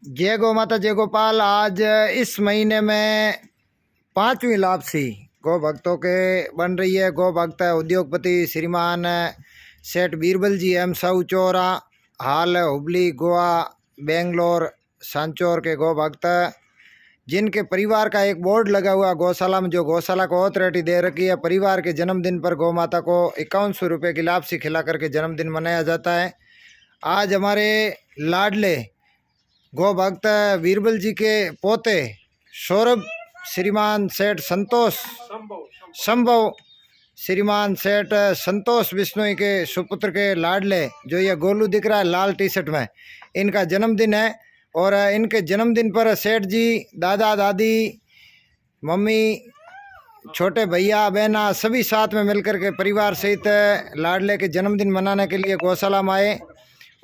जय गौ माता जय गोपाल। आज इस महीने में 5वीं लापसी गौ भक्तों के बन रही है। गौ भक्त उद्योगपति श्रीमान सेठ बीरबल जी एम साहू चौरा, हाल हुबली गोवा बेंगलोर सांचौर के गौ भक्त, जिनके परिवार का एक बोर्ड लगा हुआ गौशाला में, जो गौशाला को अथॉरिटी दे रखी है। परिवार के जन्मदिन पर गौ माता को 5100 रुपये की लापसी खिला करके जन्मदिन मनाया जाता है। आज हमारे लाडले गौ भक्त बीरबल जी के पोते सौरभ श्रीमान सेठ संतोष संभव श्रीमान सेठ संतोष बिश्नोई के सुपुत्र के लाडले, जो ये गोलू दिख रहा है लाल टी शर्ट में, इनका जन्मदिन है। और इनके जन्मदिन पर सेठ जी, दादा दादी, मम्मी, छोटे भैया बहना सभी साथ में मिलकर के परिवार सहित लाडले के जन्मदिन मनाने के लिए गौशाला में आए।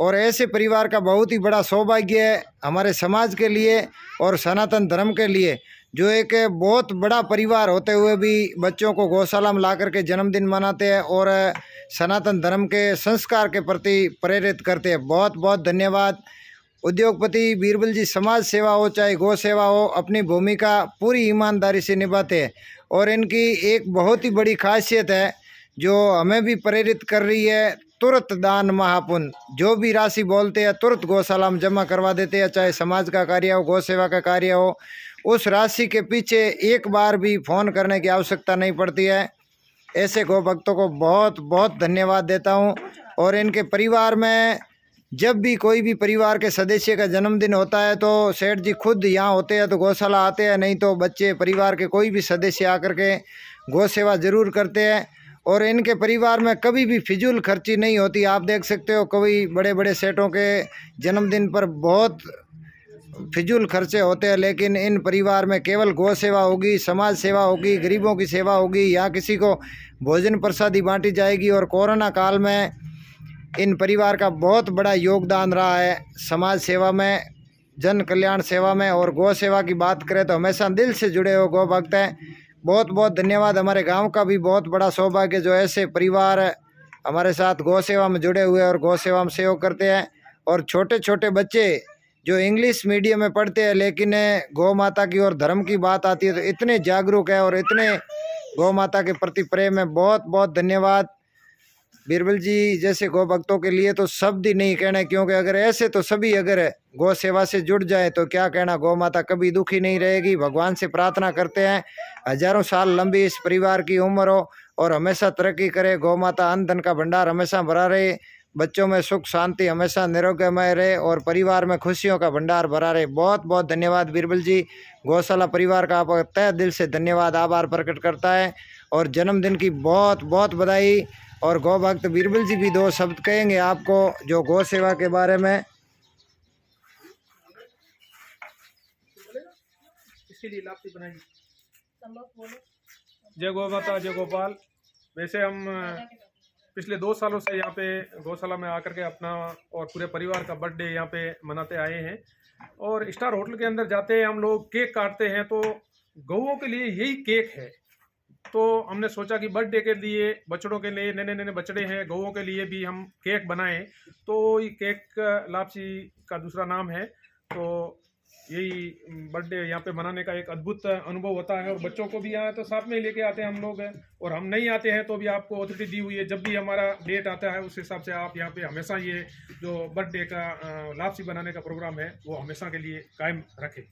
और ऐसे परिवार का बहुत ही बड़ा सौभाग्य है हमारे समाज के लिए और सनातन धर्म के लिए, जो एक बहुत बड़ा परिवार होते हुए भी बच्चों को गौशाला में ला करके जन्मदिन मनाते हैं और सनातन धर्म के संस्कार के प्रति प्रेरित करते हैं। बहुत बहुत धन्यवाद। उद्योगपति बीरबल जी समाज सेवा हो चाहे गौ सेवा हो, अपनी भूमिका पूरी ईमानदारी से निभाते हैं। और इनकी एक बहुत ही बड़ी खासियत है जो हमें भी प्रेरित कर रही है, तुरंत दान महापुण्य। जो भी राशि बोलते हैं तुरंत गौशाला में जमा करवा देते हैं, चाहे समाज का कार्य हो, गौ सेवा का कार्य हो। उस राशि के पीछे एक बार भी फ़ोन करने की आवश्यकता नहीं पड़ती है। ऐसे गौ भक्तों को बहुत बहुत धन्यवाद देता हूं। और इनके परिवार में जब भी कोई भी परिवार के सदस्य का जन्मदिन होता है तो सेठ जी खुद यहाँ होते हैं तो गौशाला आते हैं, नहीं तो बच्चे परिवार के कोई भी सदस्य आकर के गौ सेवा ज़रूर करते हैं। और इनके परिवार में कभी भी फिजूल खर्ची नहीं होती। आप देख सकते हो कोई बड़े बड़े सेठों के जन्मदिन पर बहुत फिजूल खर्चे होते हैं, लेकिन इन परिवार में केवल गौ सेवा होगी, समाज सेवा होगी, गरीबों की सेवा होगी, या किसी को भोजन प्रसादी बांटी जाएगी। और कोरोना काल में इन परिवार का बहुत बड़ा योगदान रहा है समाज सेवा में, जन कल्याण सेवा में। और गौ सेवा की बात करें तो हमेशा दिल से जुड़े हुए गौ भक्त हैं। बहुत बहुत धन्यवाद। हमारे गांव का भी बहुत बड़ा सौभाग्य जो ऐसे परिवार हमारे साथ गौ सेवा में जुड़े हुए और गौ सेवा में सहयोग करते हैं। और छोटे छोटे बच्चे जो इंग्लिश मीडियम में पढ़ते हैं, लेकिन गौ माता की और धर्म की बात आती है तो इतने जागरूक है और इतने गौ माता के प्रति प्रेम है। बहुत बहुत धन्यवाद। बीरबल जी जैसे गौ भक्तों के लिए तो शब्द ही नहीं कहना, क्योंकि अगर ऐसे तो सभी अगर गौ सेवा से जुड़ जाए तो क्या कहना, गौ माता कभी दुखी नहीं रहेगी। भगवान से प्रार्थना करते हैं हजारों साल लंबी इस परिवार की उम्र हो और हमेशा तरक्की करे। गौ माता अन्न धन का भंडार हमेशा भरा रहे, बच्चों में सुख शांति हमेशा निरोगमय रहे और परिवार में खुशियों का भंडार भरा रहे। बहुत बहुत धन्यवाद बीरबल जी। गौशाला परिवार का आपका तहे दिल से धन्यवाद, आभार प्रकट करता है। और जन्मदिन की बहुत बहुत बधाई। और गौ भक्त बीरबल जी भी 2 शब्द कहेंगे आपको जो गौ सेवा के बारे में। इसके लिए लापसी बनाएंगे। जय गौ माता जय गोपाल। वैसे हम पिछले 2 सालों से यहाँ पे गौशाला में आकर के अपना और पूरे परिवार का बर्थडे यहाँ पे मनाते आए हैं। और स्टार होटल के अंदर जाते हैं हम लोग, केक काटते हैं, तो गौओं के लिए यही केक है। तो हमने सोचा कि बर्थडे के लिए बछड़ों के लिए, नए नए बछड़े हैं, गौओं के लिए भी हम केक बनाएं। तो ये केक लापसी का दूसरा नाम है। तो यही बर्थडे यहाँ पे मनाने का एक अद्भुत अनुभव होता है। और बच्चों को भी यहाँ तो साथ में ही लेके आते हैं हम लोग। और हम नहीं आते हैं तो भी आपको अथॉरिटी दी हुई है, जब भी हमारा डेट आता है उस हिसाब से आप यहाँ पे हमेशा ये जो बर्थडे का लापसी बनाने का प्रोग्राम है वो हमेशा के लिए कायम रखें।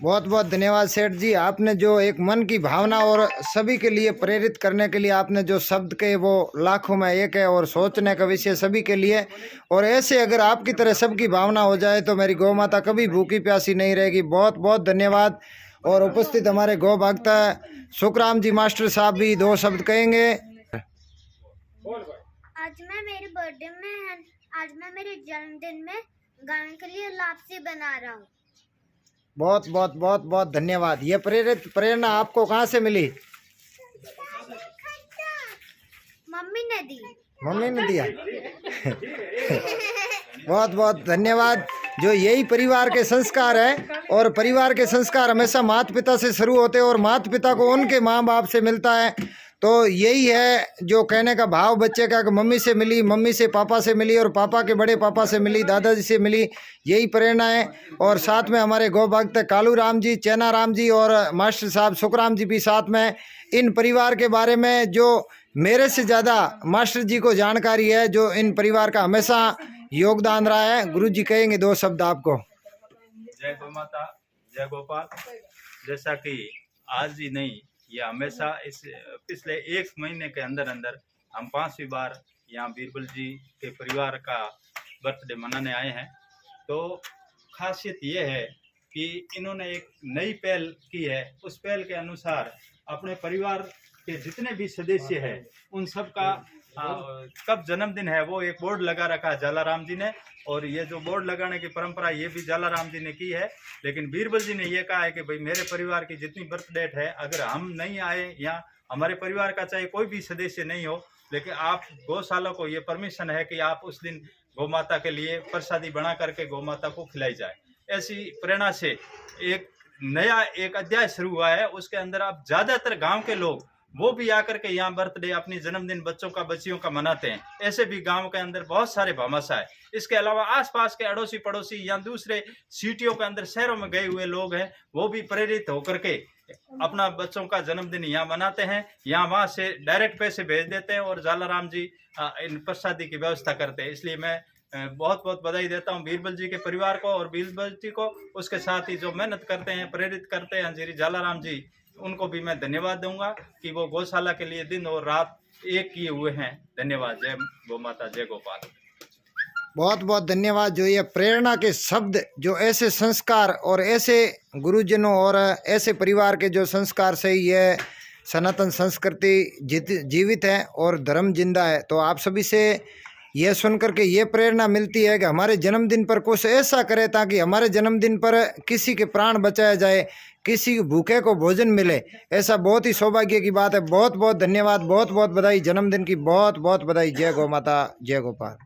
बहुत बहुत धन्यवाद सेठ जी। आपने जो एक मन की भावना और सभी के लिए प्रेरित करने के लिए आपने जो शब्द कहे वो लाखों में एक है और सोचने का विषय सभी के लिए। और ऐसे अगर आपकी तरह सबकी भावना हो जाए तो मेरी गौ माता कभी भूखी प्यासी नहीं रहेगी। बहुत बहुत धन्यवाद। और उपस्थित हमारे गौ भक्त सुखराम जी मास्टर साहब भी 2 शब्द कहेंगे। आज मैं मेरे जन्मदिन में गाने के लिए लापसी बना रहा हूँ। बहुत बहुत बहुत बहुत धन्यवाद। ये प्रेरणा आपको कहाँ से मिली? मम्मी ने दी। मम्मी ने दिया। बहुत बहुत धन्यवाद। जो यही परिवार के संस्कार है और परिवार के संस्कार हमेशा माता पिता से शुरू होते हैं और माता पिता को उनके माँ बाप से मिलता है। तो यही है जो कहने का भाव बच्चे का कि मम्मी से मिली, मम्मी से पापा से मिली और पापा के बड़े पापा से मिली, दादाजी से मिली, यही प्रेरणा है। और साथ में हमारे गौ भक्त कालू राम जी, चैना राम जी और मास्टर साहब सुखराम जी भी साथ में। इन परिवार के बारे में जो मेरे से ज़्यादा मास्टर जी को जानकारी है, जो इन परिवार का हमेशा योगदान रहा है। गुरु जी कहेंगे 2 शब्द आपको। जय गौ माता, जय गोपाल। जैसा कि आज ही नहीं, ये हमेशा इस पिछले 1 महीने के अंदर अंदर हम 5वीं बार यहाँ बीरबल जी के परिवार का बर्थडे मनाने आए हैं। तो खासियत ये है कि इन्होंने एक नई पहल की है। उस पहल के अनुसार अपने परिवार के जितने भी सदस्य हैं उन सब का कब जन्मदिन है वो एक बोर्ड लगा रखा है जालाराम जी ने। और ये जो बोर्ड लगाने की परंपरा ये भी जालाराम जी ने की है। लेकिन बीरबल जी ने ये कहा है कि भाई मेरे परिवार की जितनी बर्थ डेट है, अगर हम नहीं आए या हमारे परिवार का चाहे कोई भी सदस्य नहीं हो, लेकिन आप गौशाला को ये परमिशन है कि आप उस दिन गौ माता के लिए प्रसादी बना करके गौ माता को खिलाई जाए। ऐसी प्रेरणा से एक नया एक अध्याय शुरू हुआ है। उसके अंदर आप ज़्यादातर गांव के लोग वो भी आकर के यहाँ बर्थडे अपनी जन्मदिन बच्चों का बच्चियों का मनाते हैं। ऐसे भी गांव के अंदर बहुत सारे भामाशा है। इसके अलावा आसपास के अड़ोसी पड़ोसी या दूसरे सिटियों के अंदर शहरों में गए हुए लोग हैं, वो भी प्रेरित होकर के अपना बच्चों का जन्मदिन यहाँ मनाते हैं। यहाँ वहाँ से डायरेक्ट पैसे भेज देते हैं और जालाराम जी इन प्रसादी की व्यवस्था करते हैं। इसलिए मैं बहुत बहुत बधाई देता हूँ बीरबल जी के परिवार को और बीरबल जी को। उसके साथ ही जो मेहनत करते हैं, प्रेरित करते हैं श्री जालाराम जी, उनको भी मैं धन्यवाद दूंगा कि वो गौशाला के लिए दिन और रात एक किए हुए हैं। धन्यवाद। जय गौ माता, जय गोपाल। बहुत बहुत धन्यवाद। जो ये प्रेरणा के शब्द, जो ऐसे संस्कार और ऐसे गुरुजनों और ऐसे परिवार के जो संस्कार से ये सनातन संस्कृति जीवित है और धर्म जिंदा है। तो आप सभी से यह सुनकर के ये प्रेरणा मिलती है कि हमारे जन्मदिन पर कुछ ऐसा करें ताकि हमारे जन्मदिन पर किसी के प्राण बचाया जाए, किसी भूखे को भोजन मिले। ऐसा बहुत ही सौभाग्य की बात है। बहुत बहुत धन्यवाद, बहुत बहुत बधाई, जन्मदिन की बहुत बहुत बधाई। जय गौ माता, जय गोपाल।